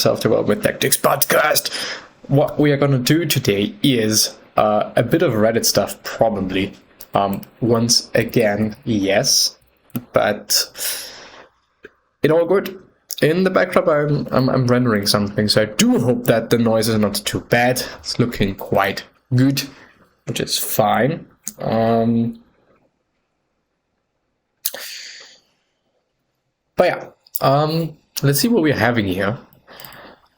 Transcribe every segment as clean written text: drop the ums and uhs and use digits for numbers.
Self-Development Tactics podcast. What we are going to do today is a bit of Reddit stuff, probably. Once again, yes, but it all good. In the backdrop, I'm rendering something, so I do hope that the noise is not too bad. It's looking quite good, which is fine. But yeah, let's see what we're having here.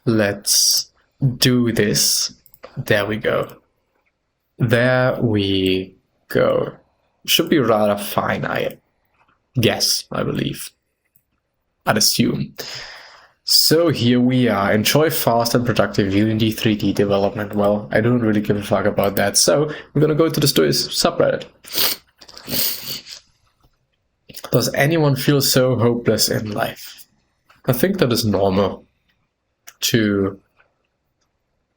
Let's do this. There we go. There we go. Should be rather fine, I guess, I believe. I'd assume. So here we are. Enjoy fast and productive Unity 3D development. Well, I don't really give a fuck about that. So we're gonna go to the stories subreddit. Does anyone feel so hopeless in life? I think that is normal to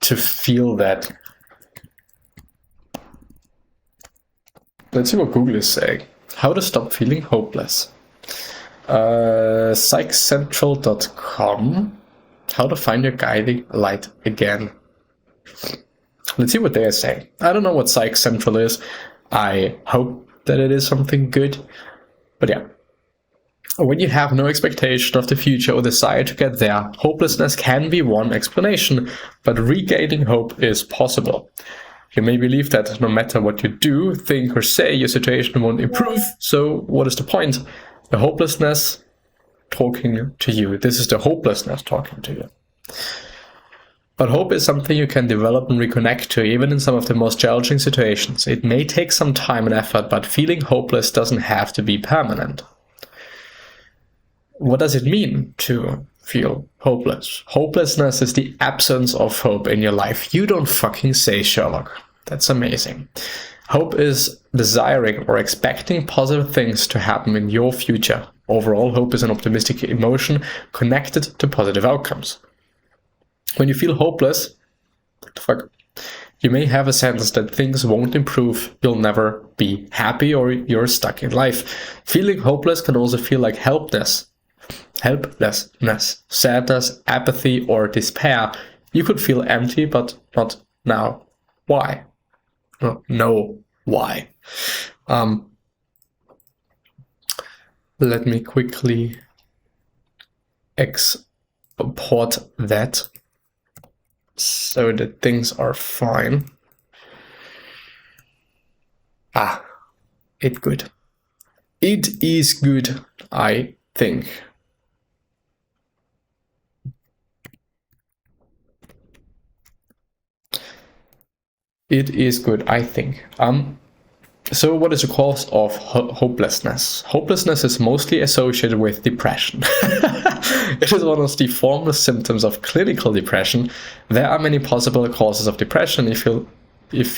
feel that. Let's see what Google is saying. How to stop feeling hopeless. Psychcentral.com. How to find your guiding light again. Let's see what they are saying. I don't know what Psych Central is. I hope that it is something good. But yeah. When you have no expectation of the future or desire to get there, hopelessness can be one explanation, but regaining hope is possible. You may believe that no matter what you do, think, or say, your situation won't improve, so what is the point? The hopelessness talking to you. This is the hopelessness talking to you. But hope is something you can develop and reconnect to, even in some of the most challenging situations. It may take some time and effort, but feeling hopeless doesn't have to be permanent. What does it mean to feel hopeless? Hopelessness is the absence of hope in your life. You don't fucking say, Sherlock. That's amazing. Hope is desiring or expecting positive things to happen in your future. Overall, hope is an optimistic emotion connected to positive outcomes. When you feel hopeless, what the fuck? You may have a sense that things won't improve, you'll never be happy, or you're stuck in life. Feeling hopeless can also feel like helplessness, sadness, apathy, or despair. You could feel empty, but not now. Why? No, why? Let me quickly export that so that things are fine. It's good. It is good, I think. It is good, I think. So what is the cause of hopelessness? Hopelessness is mostly associated with depression. It is one of the foremost symptoms of clinical depression. There are many possible causes of depression. If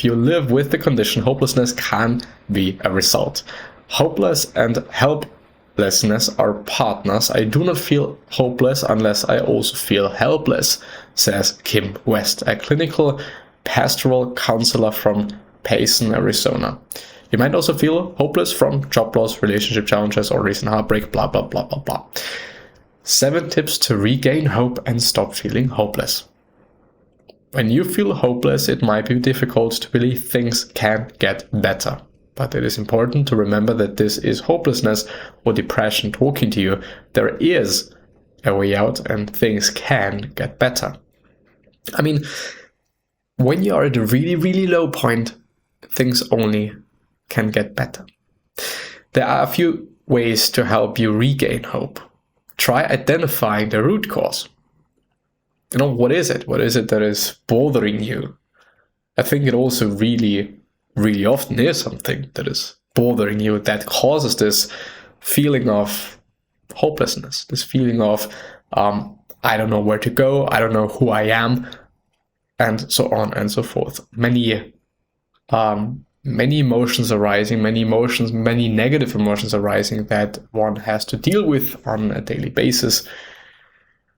you live with the condition, hopelessness can be a result. Hopeless and helplessness are partners. I do not feel hopeless unless I also feel helpless, says Kim West, a clinical pastoral counselor from Payson, Arizona. You might also feel hopeless from job loss, relationship challenges, or recent heartbreak, blah, blah, blah, blah, blah. 7 tips to regain hope and stop feeling hopeless. When you feel hopeless, it might be difficult to believe things can get better. But it is important to remember that this is hopelessness or depression talking to you. There is a way out and things can get better. I mean, when you are at a really, really low point, things only can get better. There are a few ways to help you regain hope. Try identifying the root cause. What is it? What is it that is bothering you? I think it also really, really often is something that is bothering you that causes this feeling of hopelessness, this feeling of, I don't know where to go, I don't know who I am, and so on and so forth. Many emotions arising, many negative emotions arising that one has to deal with on a daily basis.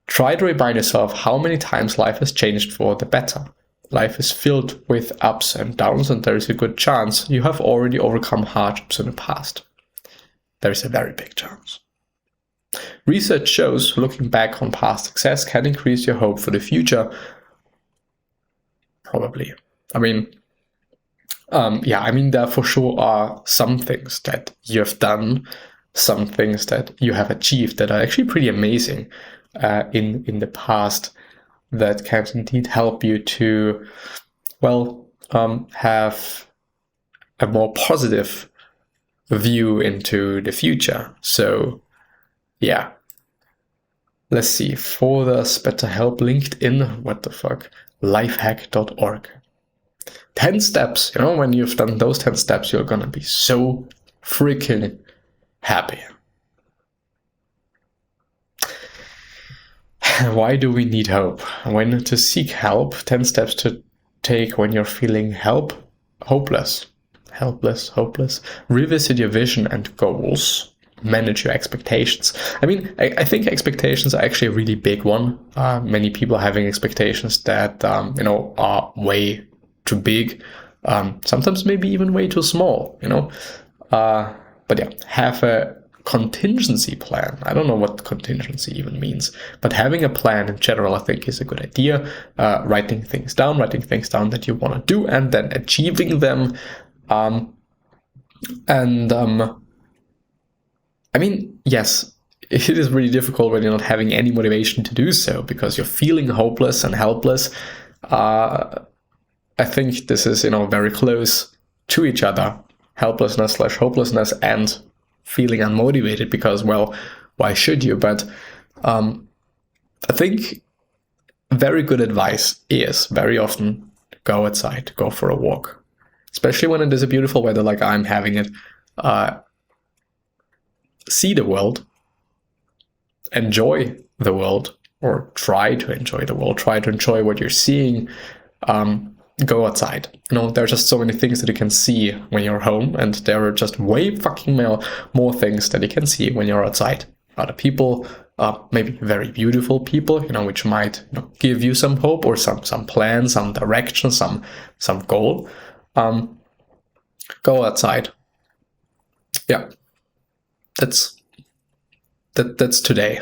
Try to remind yourself how many times life has changed for the better. Life is filled with ups and downs, and there is a good chance you have already overcome hardships in the past. There is a very big chance. Research shows looking back on past success can increase your hope for the future. Probably. I mean, there for sure are some things that you have done, some things that you have achieved that are actually pretty amazing in the past that can indeed help you to, have a more positive view into the future. So, yeah. Let's see. For this better help, LinkedIn, what the fuck, lifehack.org. 10 steps, when you've done those 10 steps, you're gonna be so freaking happy. Why do we need hope? When to seek help, 10 steps to take when you're feeling hopeless. Helpless, hopeless. Revisit your vision and goals. Manage your expectations. I mean, I think expectations are actually a really big one. Many people are having expectations that, are way too big. Sometimes maybe even way too small, But yeah, have a contingency plan. I don't know what contingency even means, but having a plan in general, I think, is a good idea. Writing things down that you want to do, and then achieving them. I mean, yes, it is really difficult when you're not having any motivation to do so because you're feeling hopeless and helpless. I think this is, very close to each other. Helplessness/hopelessness and feeling unmotivated because, why should you? But I think very good advice is very often go outside, go for a walk. Especially when it is a beautiful weather like I'm having it. See the world, enjoy the world, or try to enjoy the world, try to enjoy what you're seeing. Go outside. There are just so many things that you can see when you're home, and there are just way fucking more things that you can see when you're outside. Other people, maybe very beautiful people, which might give you some hope or some plan, some direction, some goal. Go outside. Yeah. That's today.